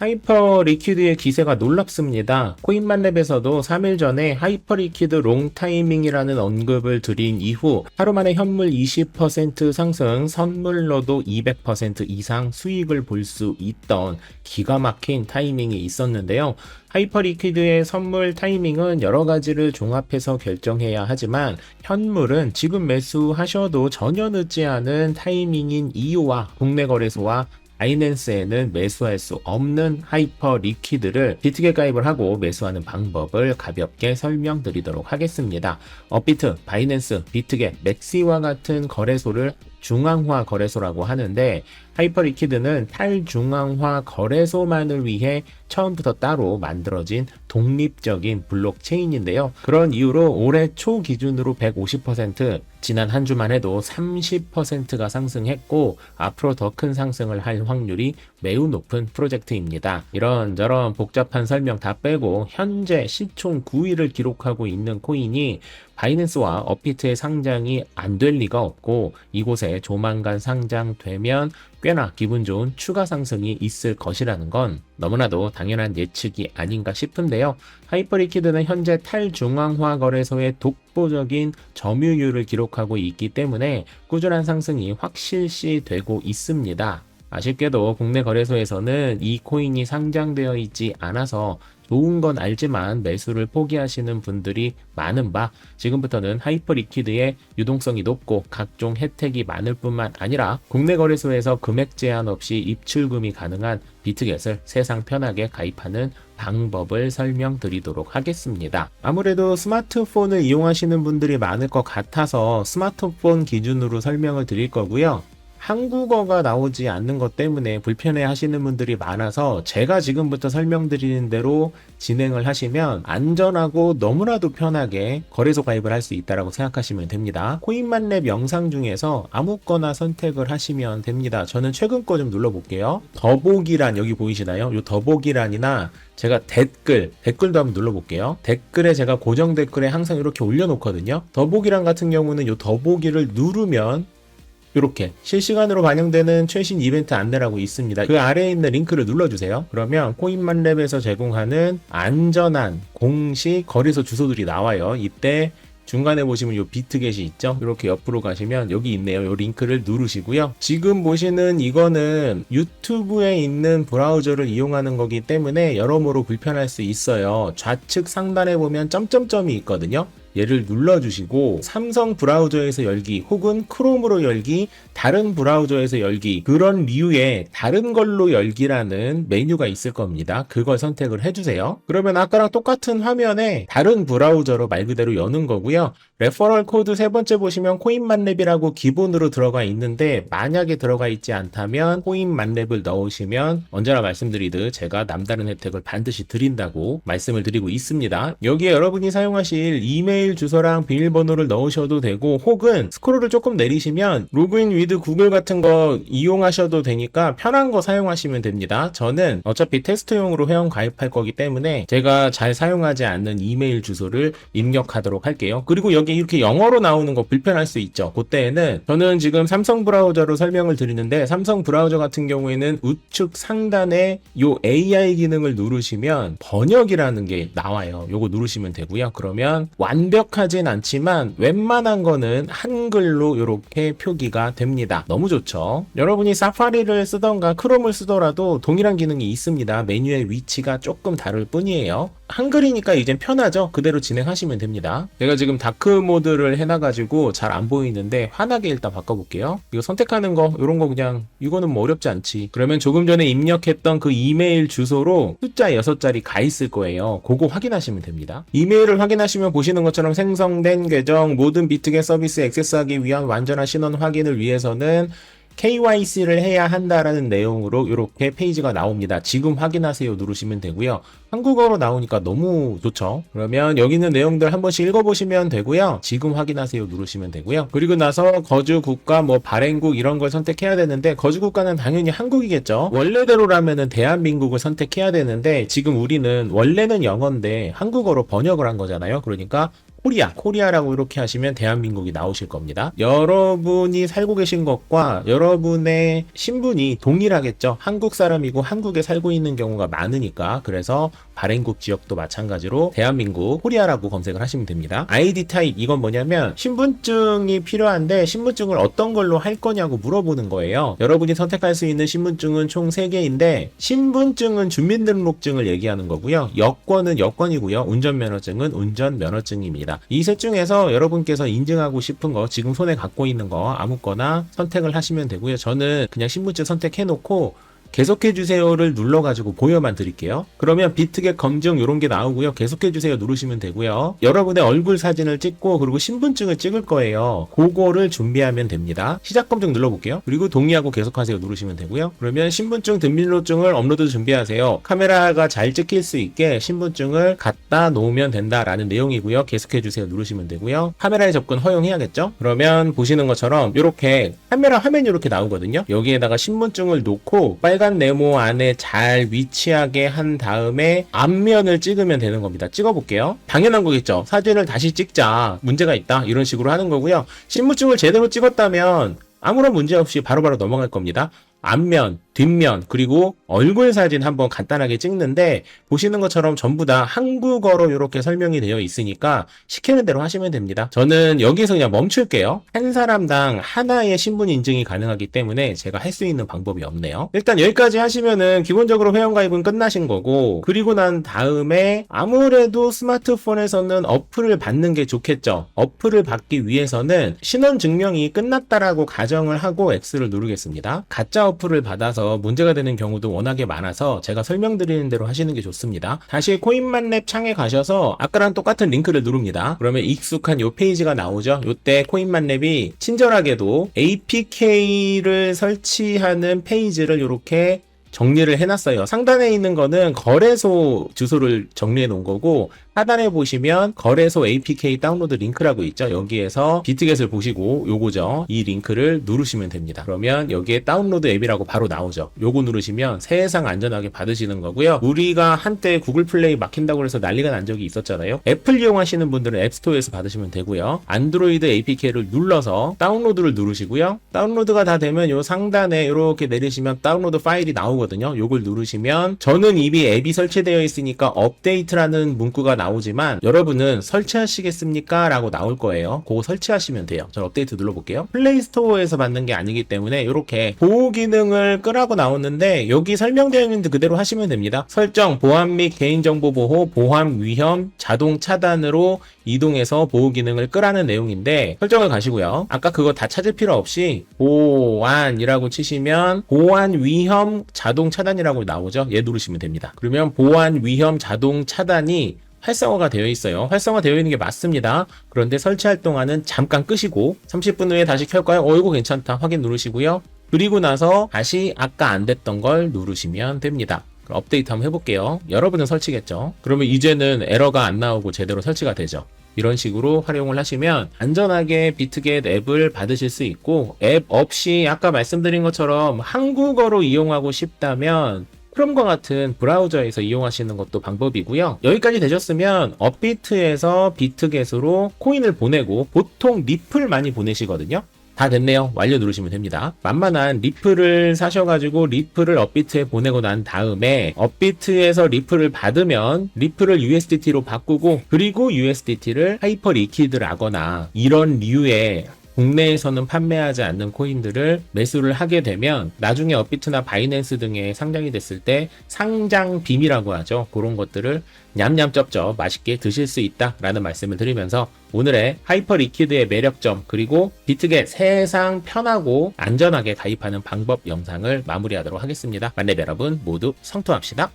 하이퍼 리퀴드의 기세가 놀랍습니다. 코인만렙에서도 3일 전에 하이퍼 리퀴드 롱 타이밍이라는 언급을 드린 이후 하루 만에 현물 20% 상승, 선물로도 200% 이상 수익을 볼 수 있던 기가 막힌 타이밍이 있었는데요. 하이퍼 리퀴드의 선물 타이밍은 여러 가지를 종합해서 결정해야 하지만 현물은 지금 매수하셔도 전혀 늦지 않은 타이밍인 이유와 국내 거래소와 바이낸스에는 매수할 수 없는 하이퍼 리퀴드를 비트게 가입을 하고 매수하는 방법을 가볍게 설명드리도록 하겠습니다. 업비트, 바이낸스, 비트게, 맥시와 같은 거래소를 중앙화 거래소라고 하는데 하이퍼 리퀴드는 탈중앙화 거래소만을 위해 처음부터 따로 만들어진 독립적인 블록체인인데요. 그런 이유로 올해 초 기준으로 150%, 지난 한 주만 해도 30%가 상승했고 앞으로 더 큰 상승을 할 확률이 매우 높은 프로젝트입니다. 이런저런 복잡한 설명 다 빼고 현재 시총 9위를 기록하고 있는 코인이 바이낸스와 업비트의 상장이 안 될 리가 없고 이곳에 조만간 상장되면 꽤나 기분 좋은 추가 상승이 있을 것이라는 건 너무나도 당연한 예측이 아닌가 싶은데요. 하이퍼리퀴드는 현재 탈중앙화 거래소의 독보적인 점유율을 기록하고 있기 때문에 꾸준한 상승이 확실시 되고 있습니다. 아쉽게도 국내 거래소에서는 이 코인이 상장되어 있지 않아서 좋은 건 알지만 매수를 포기하시는 분들이 많은 바 지금부터는 하이퍼 리퀴드의 유동성이 높고 각종 혜택이 많을 뿐만 아니라 국내 거래소에서 금액 제한 없이 입출금이 가능한 비트겟을 세상 편하게 가입하는 방법을 설명드리도록 하겠습니다. 아무래도 스마트폰을 이용하시는 분들이 많을 것 같아서 스마트폰 기준으로 설명을 드릴 거고요. 한국어가 나오지 않는 것 때문에 불편해 하시는 분들이 많아서 제가 지금부터 설명드리는 대로 진행을 하시면 안전하고 너무나도 편하게 거래소 가입을 할 수 있다고 생각하시면 됩니다. 코인만렙 영상 중에서 아무거나 선택을 하시면 됩니다. 저는 최근 거 좀 눌러볼게요. 더보기란 여기 보이시나요? 이 더보기란이나 제가 댓글도 한번 눌러볼게요. 댓글에 제가 고정 댓글에 항상 이렇게 올려놓거든요. 더보기란 같은 경우는 이 더보기를 누르면 이렇게 실시간으로 반영되는 최신 이벤트 안내라고 있습니다. 그 아래에 있는 링크를 눌러주세요. 그러면 코인만렙에서 제공하는 안전한 공식 거래소 주소들이 나와요. 이때 중간에 보시면 이 비트겟이 있죠. 이렇게 옆으로 가시면 여기 있네요. 이 링크를 누르시고요. 지금 보시는 이거는 유튜브에 있는 브라우저를 이용하는 거기 때문에 여러모로 불편할 수 있어요. 좌측 상단에 보면 점점점이 있거든요. 얘를 눌러주시고 삼성 브라우저에서 열기 혹은 크롬으로 열기, 다른 브라우저에서 열기, 그런 류의 다른 걸로 열기라는 메뉴가 있을 겁니다. 그걸 선택을 해주세요. 그러면 아까랑 똑같은 화면에 다른 브라우저로 말 그대로 여는 거고요. 레퍼럴 코드 세 번째 보시면 코인만렙이라고 기본으로 들어가 있는데 만약에 들어가 있지 않다면 코인만렙을 넣으시면 언제나 말씀드리듯 제가 남다른 혜택을 반드시 드린다고 말씀을 드리고 있습니다. 여기에 여러분이 사용하실 이메일 주소랑 비밀번호를 넣으셔도 되고 혹은 스크롤을 조금 내리시면 로그인 위드 구글 같은 거 이용하셔도 되니까 편한 거 사용하시면 됩니다. 저는 어차피 테스트용으로 회원 가입할 거기 때문에 제가 잘 사용하지 않는 이메일 주소를 입력하도록 할게요. 그리고 여기 이렇게 영어로 나오는 거 불편할 수 있죠. 그때는 저는 지금 삼성 브라우저로 설명을 드리는데 삼성 브라우저 같은 경우에는 우측 상단에 요 AI 기능을 누르시면 번역이라는 게 나와요. 요거 누르시면 되고요. 그러면 완벽하진 않지만 웬만한 거는 한글로 이렇게 표기가 됩니다. 너무 좋죠. 여러분이 사파리를 쓰던가 크롬을 쓰더라도 동일한 기능이 있습니다. 메뉴의 위치가 조금 다를 뿐이에요. 한글이니까 이젠 편하죠. 그대로 진행하시면 됩니다. 제가 지금 다크 모드를 해놔가지고 잘 안 보이는데 환하게 일단 바꿔볼게요. 이거 선택하는 거 이런 거 그냥 이거는 뭐 어렵지 않지. 그러면 조금 전에 입력했던 그 이메일 주소로 숫자 6자리 가 있을 거예요. 그거 확인하시면 됩니다. 이메일을 확인하시면 보시는 것처럼 생성된 계정 모든 비트겟 서비스 액세스하기 위한 완전한 신원 확인을 위해서는 KYC를 해야 한다라는 내용으로 이렇게 페이지가 나옵니다. 지금 확인하세요 누르시면 되고요. 한국어로 나오니까 너무 좋죠. 그러면 여기 있는 내용들 한 번씩 읽어보시면 되고요. 지금 확인하세요 누르시면 되고요. 그리고 나서 거주 국가, 뭐 발행국 이런 걸 선택해야 되는데 거주 국가는 당연히 한국이겠죠. 원래대로라면은 대한민국을 선택해야 되는데 지금 우리는 원래는 영어인데 한국어로 번역을 한 거잖아요. 그러니까 코리아라고 이렇게 하시면 대한민국이 나오실 겁니다. 여러분이 살고 계신 것과 여러분의 신분이 동일하겠죠. 한국 사람이고 한국에 살고 있는 경우가 많으니까. 그래서 발행국 지역도 마찬가지로 대한민국 코리아라고 검색을 하시면 됩니다. 아이디 타입, 이건 뭐냐면 신분증이 필요한데 신분증을 어떤 걸로 할 거냐고 물어보는 거예요. 여러분이 선택할 수 있는 신분증은 총 3개인데 신분증은 주민등록증을 얘기하는 거고요. 여권은 여권이고요. 운전면허증은 운전면허증입니다. 이 셋 중에서 여러분께서 인증하고 싶은 거, 지금 손에 갖고 있는 거 아무거나 선택을 하시면 되고요. 저는 그냥 신분증 선택해놓고 계속해주세요를 눌러가지고 보여만 드릴게요. 그러면 비트겟 검증 이런 게 나오고요. 계속해주세요 누르시면 되고요. 여러분의 얼굴 사진을 찍고 그리고 신분증을 찍을 거예요. 그거를 준비하면 됩니다. 시작 검증 눌러볼게요. 그리고 동의하고 계속하세요 누르시면 되고요. 그러면 신분증 등bin로증을 업로드 준비하세요. 카메라가 잘 찍힐 수 있게 신분증을 갖다 놓으면 된다라는 내용이고요. 계속해주세요 누르시면 되고요. 카메라에 접근 허용해야겠죠? 그러면 보시는 것처럼 이렇게 카메라 화면이 이렇게 나오거든요. 여기에다가 신분증을 놓고 빨간 네모 안에 잘 위치하게 한 다음에 앞면을 찍으면 되는 겁니다. 찍어볼게요. 당연한 거겠죠. 사진을 다시 찍자, 문제가 있다, 이런 식으로 하는 거고요. 신분증을 제대로 찍었다면 아무런 문제 없이 바로바로 넘어갈 겁니다. 앞면, 뒷면, 그리고 얼굴 사진 한번 간단하게 찍는데 보시는 것처럼 전부 다 한국어로 이렇게 설명이 되어 있으니까 시키는 대로 하시면 됩니다. 저는 여기서 그냥 멈출게요. 한 사람당 하나의 신분 인증이 가능하기 때문에 제가 할 수 있는 방법이 없네요. 일단 여기까지 하시면은 기본적으로 회원가입은 끝나신 거고, 그리고 난 다음에 아무래도 스마트폰에서는 어플을 받는 게 좋겠죠. 어플을 받기 위해서는 신원증명이 끝났다라고 가정을 하고 X를 누르겠습니다. 가짜 어플을 받아서 문제가 되는 경우도 워낙에 많아서 제가 설명드리는 대로 하시는 게 좋습니다. 다시 코인만랩 창에 가셔서 아까랑 똑같은 링크를 누릅니다. 그러면 익숙한 요 페이지가 나오죠. 요때 코인만랩이 친절하게도 APK를 설치하는 페이지를 이렇게 정리를 해놨어요. 상단에 있는 거는 거래소 주소를 정리해 놓은 거고, 하단에 보시면 거래소 APK 다운로드 링크라고 있죠. 여기에서 비트겟을 보시고 요거죠. 이 링크를 누르시면 됩니다. 그러면 여기에 다운로드 앱이라고 바로 나오죠. 요거 누르시면 세상 안전하게 받으시는 거고요. 우리가 한때 구글 플레이 막힌다고 해서 난리가 난 적이 있었잖아요. 애플 이용하시는 분들은 앱스토어에서 받으시면 되고요. 안드로이드 APK를 눌러서 다운로드를 누르시고요. 다운로드가 다 되면 요 상단에 이렇게 내리시면 다운로드 파일이 나오거든요. 요걸 누르시면 저는 이미 앱이 설치되어 있으니까 업데이트라는 문구가 나오지만 여러분은 설치하시겠습니까? 라고 나올 거예요. 그거 설치하시면 돼요. 저 업데이트 눌러볼게요. 플레이스토어에서 받는 게 아니기 때문에 이렇게 보호 기능을 끄라고 나오는데 여기 설명되어 있는 그대로 하시면 됩니다. 설정, 보안 및 개인정보 보호, 보안 위험, 자동 차단으로 이동해서 보호 기능을 끄라는 내용인데 설정을 가시고요. 아까 그거 다 찾을 필요 없이 보안이라고 치시면 보안 위험 자동 차단이라고 나오죠. 얘 누르시면 됩니다. 그러면 보안 위험 자동 차단이 활성화가 되어 있어요. 활성화 되어 있는 게 맞습니다. 그런데 설치할 동안은 잠깐 끄시고 30분 후에 다시 켤까요? 이거 괜찮다. 확인 누르시고요. 그리고 나서 다시 아까 안 됐던 걸 누르시면 됩니다. 그럼 업데이트 한번 해볼게요. 여러분은 설치겠죠? 그러면 이제는 에러가 안 나오고 제대로 설치가 되죠. 이런 식으로 활용을 하시면 안전하게 비트겟 앱을 받으실 수 있고, 앱 없이 아까 말씀드린 것처럼 한국어로 이용하고 싶다면 크롬과 같은 브라우저에서 이용하시는 것도 방법이고요. 여기까지 되셨으면 업비트에서 비트겟으로 코인을 보내고, 보통 리플 많이 보내시거든요. 다 됐네요. 완료 누르시면 됩니다. 만만한 리플을 사셔가지고 리플을 업비트에 보내고 난 다음에 업비트에서 리플을 받으면 리플을 USDT로 바꾸고, 그리고 USDT를 하이퍼 리퀴드를 하거나 이런 류의 국내에서는 판매하지 않는 코인들을 매수를 하게 되면 나중에 업비트나 바이낸스 등에 상장이 됐을 때 상장 빔이라고 하죠. 그런 것들을 냠냠쩝쩝 맛있게 드실 수 있다라는 말씀을 드리면서 오늘의 하이퍼 리퀴드의 매력점, 그리고 비트겟 세상 편하고 안전하게 가입하는 방법 영상을 마무리하도록 하겠습니다. 만렙 여러분 모두 성투합시다.